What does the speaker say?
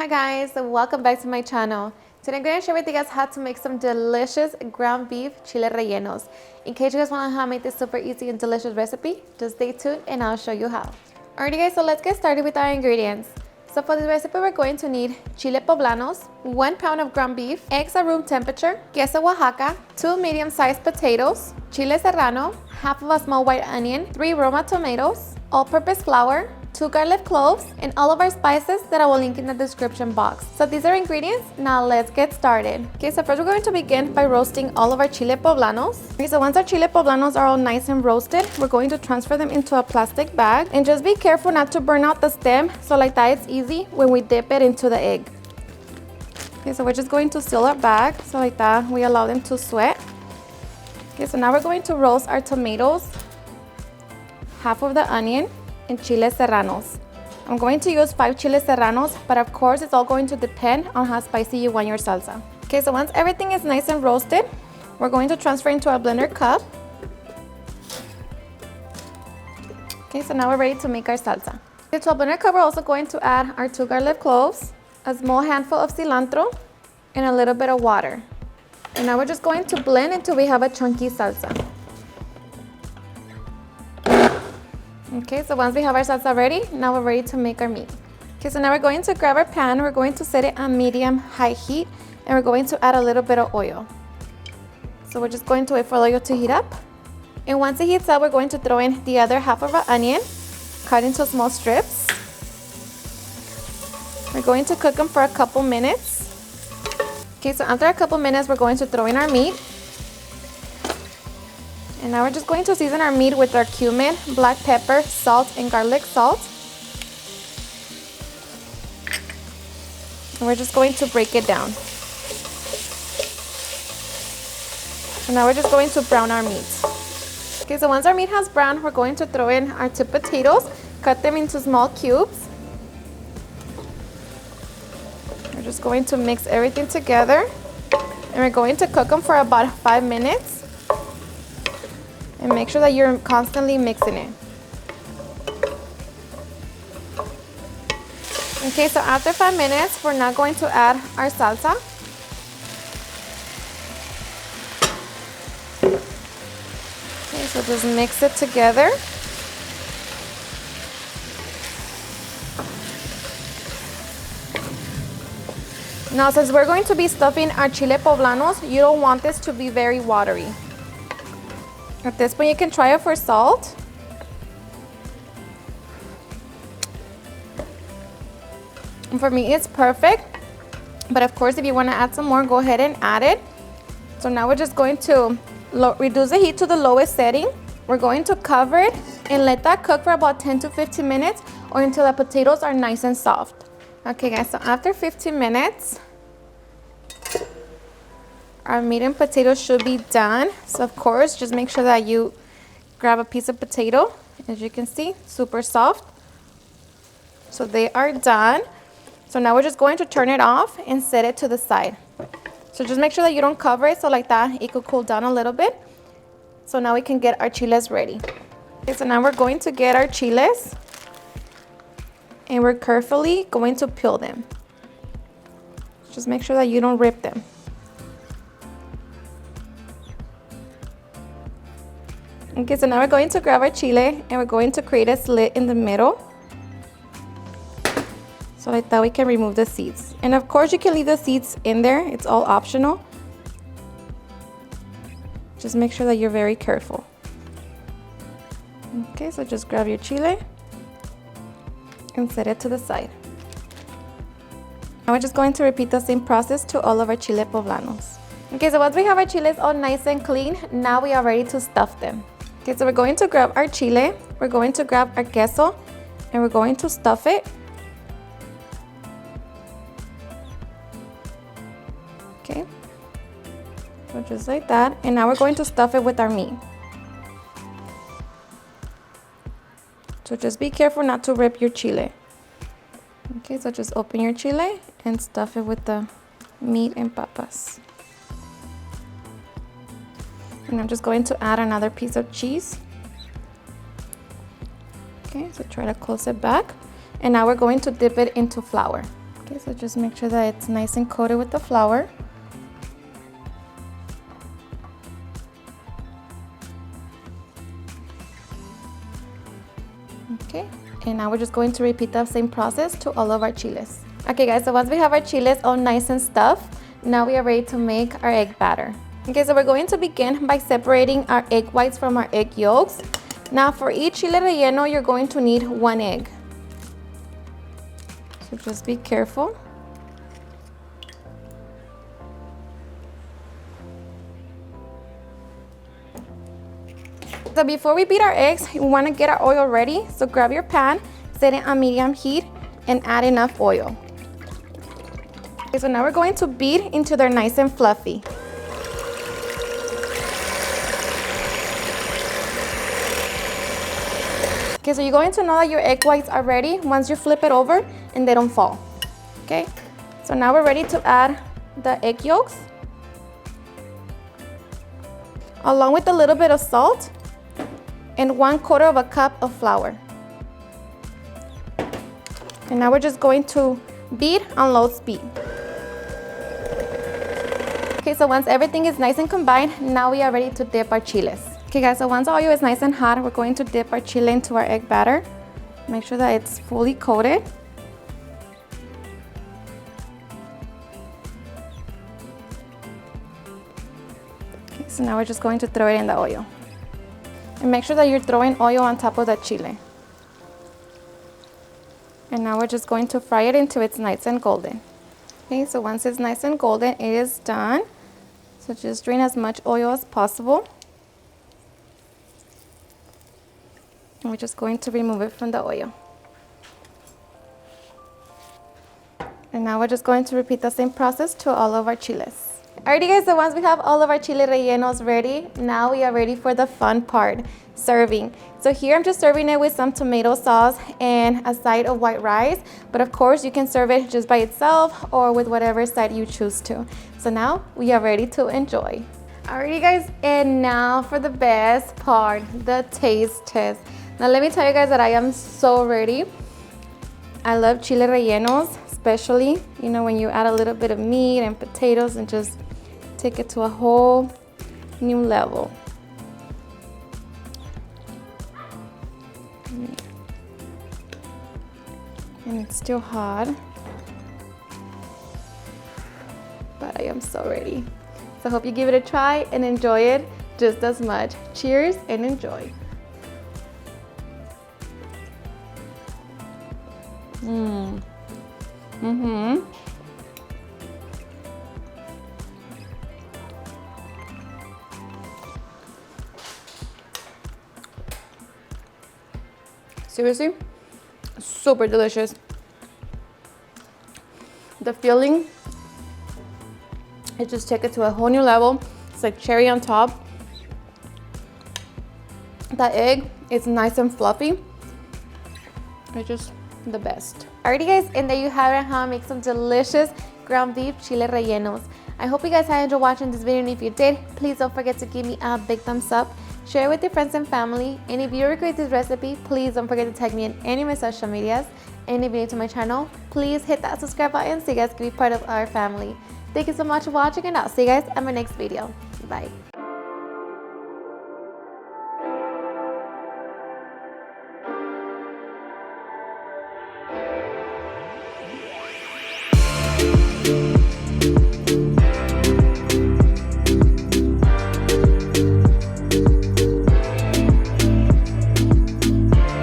Hi guys, and welcome back to my channel. Today I'm going to share with you guys how to make some delicious ground beef chile rellenos. In case you guys want to know how to make this super easy and delicious recipe, just stay tuned and I'll show you how. Alrighty guys, so let's get started with our ingredients. So for this recipe we're going to need chile poblanos, 1 pound of ground beef, eggs at room temperature, queso Oaxaca, 2 medium-sized potatoes, chile serrano, half of a small white onion, 3 Roma tomatoes, all-purpose flour, 2 garlic cloves, and all of our spices that I will link in the description box. So these are ingredients. Now let's get started. Okay, so first we're going to begin by roasting all of our chile poblanos. Okay, so once our chile poblanos are all nice and roasted, we're going to transfer them into a plastic bag. And just be careful not to burn out the stem, so like that it's easy when we dip it into the egg. Okay, so we're just going to seal our bag, so like that we allow them to sweat. Okay, so now we're going to roast our tomatoes, half of the onion, and chiles serranos. I'm going to use 5 chiles serranos, but of course it's all going to depend on how spicy you want your salsa. Okay, so once everything is nice and roasted, we're going to transfer into our blender cup. Okay, so now we're ready to make our salsa. Okay, to our blender cup, we're also going to add our 2 garlic cloves, a small handful of cilantro, and a little bit of water. And now we're just going to blend until we have a chunky salsa. Okay, so once we have our salsa ready, now we're ready to make our meat. Okay, so now we're going to grab our pan, we're going to set it on medium-high heat, and we're going to add a little bit of oil. So we're just going to wait for the oil to heat up. And once it heats up, we're going to throw in the other half of our onion, cut into small strips. We're going to cook them for a couple minutes. Okay, so after a couple minutes, we're going to throw in our meat. And now we're just going to season our meat with our cumin, black pepper, salt, and garlic salt. And we're just going to break it down. So now we're just going to brown our meat. Okay, so once our meat has browned, we're going to throw in our 2 potatoes, cut them into small cubes. We're just going to mix everything together. And we're going to cook them for about 5 minutes. And make sure that you're constantly mixing it. Okay, so after 5 minutes, we're now going to add our salsa. Okay, so just mix it together. Now, since we're going to be stuffing our chile poblanos, you don't want this to be very watery. At this point, you can try it for salt. And for me, it's perfect. But of course, if you want to add some more, go ahead and add it. So now we're just going to reduce the heat to the lowest setting. We're going to cover it and let that cook for about 10 to 15 minutes or until the potatoes are nice and soft. Okay guys, so after 15 minutes, our meat and potatoes should be done. So of course, just make sure that you grab a piece of potato. As you can see, super soft. So they are done. So now we're just going to turn it off and set it to the side. So just make sure that you don't cover it, so like that it could cool down a little bit. So now we can get our chiles ready. Okay, so now we're going to get our chiles and we're carefully going to peel them. Just make sure that you don't rip them. Okay, so now we're going to grab our chile and we're going to create a slit in the middle. So like that we can remove the seeds. And of course you can leave the seeds in there, it's all optional. Just make sure that you're very careful. Okay, so just grab your chile and set it to the side. Now we're just going to repeat the same process to all of our chile poblanos. Okay, so once we have our chiles all nice and clean, now we are ready to stuff them. Okay, so we're going to grab our chile, we're going to grab our queso, and we're going to stuff it. Okay, so just like that. And now we're going to stuff it with our meat. So just be careful not to rip your chile. Okay, so just open your chile and stuff it with the meat and papas. And I'm just going to add another piece of cheese. Okay, so try to close it back. And now we're going to dip it into flour. Okay, Okay, so just make sure that it's nice and coated with the flour. Okay, and now we're just going to repeat that same process to all of our chiles. Okay guys, so once we have our chiles all nice and stuffed, now we are ready to make our egg batter. Okay, so we're going to begin by separating our egg whites from our egg yolks. Now for each chile relleno, you're going to need 1 egg. So just be careful. So before we beat our eggs, we want to get our oil ready. So grab your pan, set it on medium heat, and add enough oil. Okay, so now we're going to beat until they're nice and fluffy. Okay, so you're going to know that your egg whites are ready once you flip it over and they don't fall. Okay, so now we're ready to add the egg yolks, along with a little bit of salt and 1/4 cup of flour. And now we're just going to beat on low speed. Okay, so once everything is nice and combined, now we are ready to dip our chiles. Okay guys, so once the oil is nice and hot, we're going to dip our chile into our egg batter. Make sure that it's fully coated. Okay, so now we're just going to throw it in the oil. And make sure that you're throwing oil on top of that chile. And now we're just going to fry it until it's nice and golden. Okay, so once it's nice and golden, it is done. So just drain as much oil as possible. And we're just going to remove it from the oil. And now we're just going to repeat the same process to all of our chiles. Alrighty guys, so once we have all of our chile rellenos ready, now we are ready for the fun part, serving. So here I'm just serving it with some tomato sauce and a side of white rice, but of course you can serve it just by itself or with whatever side you choose to. So now we are ready to enjoy. Alrighty guys, and now for the best part, the taste test. Now let me tell you guys that I am so ready. I love chile rellenos, especially, you know, when you add a little bit of meat and potatoes and just take it to a whole new level. And it's still hot, but I am so ready. So I hope you give it a try and enjoy it just as much. Cheers and enjoy. Seriously, super delicious. The filling, it just take it to a whole new level. It's like cherry on top. That egg is nice and fluffy. It's just the best. Alrighty guys, and there you have it, how I make some delicious ground beef chile rellenos. I hope you guys have enjoyed watching this video, and if you did, please don't forget to give me a big thumbs up. Share it with your friends and family, and if you recreate this recipe, please don't forget to tag me in any of my social medias. And if you're new to my channel, please hit that subscribe button so you guys can be part of our family. Thank you so much for watching, and I'll see you guys in my next video. Bye.